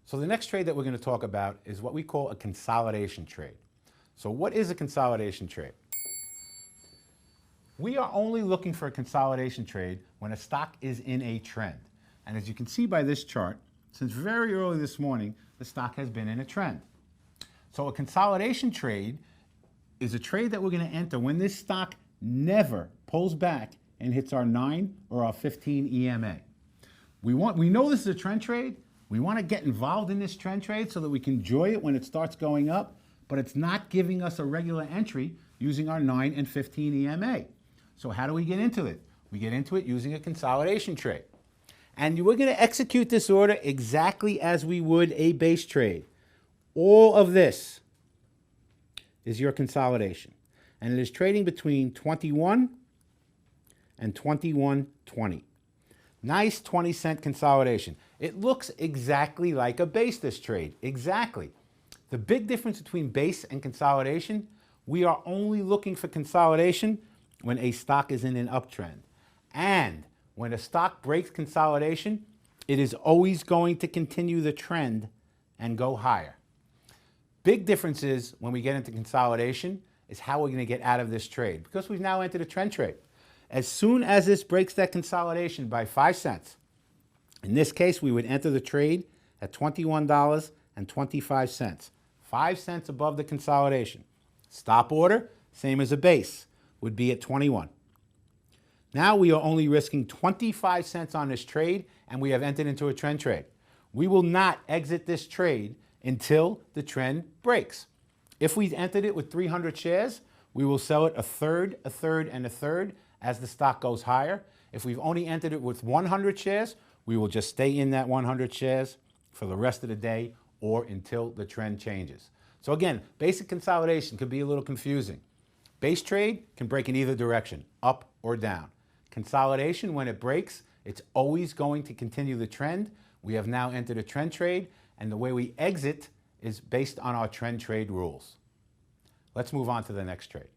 So the next trade that we're going to talk about is what we call a consolidation trade. So what is a consolidation trade? We are only looking for a consolidation trade when a stock is in a trend. And as you can see by this chart, since very early this morning, the stock has been in a trend. So a consolidation trade is a trade that we're going to enter when this stock never pulls back and hits our 9 or our 15 EMA. We know this is a trend trade. We want to get involved in this trend trade so that we can enjoy it when it starts going up, but it's not giving us a regular entry using our 9 and 15 EMA. So how do we get into it? We get into it using a consolidation trade. And we're going to execute this order exactly as we would a base trade. All of this is your consolidation. And it is trading between 21 and 21.20. Nice 20-cent consolidation. It looks exactly like a base, this trade. Exactly. The big difference between base and consolidation, we are only looking for consolidation when a stock is in an uptrend. And when a stock breaks consolidation, it is always going to continue the trend and go higher. Big difference is when we get into consolidation is how we're going to get out of this trade, because we've now entered a trend trade. As soon as this breaks that consolidation by 5 cents, in this case, we would enter the trade at $21.25, 5 cents above the consolidation. Stop order, same as a base, would be at 21. Now we are only risking 25 cents on this trade, and we have entered into a trend trade. We will not exit this trade until the trend breaks. If we entered it with 300 shares, we will sell it a third, and a third as the stock goes higher. If we've only entered it with 100 shares, we will just stay in that 100 shares for the rest of the day or until the trend changes. So again, basic consolidation could be a little confusing. Base trade can break in either direction, up or down. Consolidation, when it breaks, it's always going to continue the trend. We have now entered a trend trade, and the way we exit is based on our trend trade rules. Let's move on to the next trade.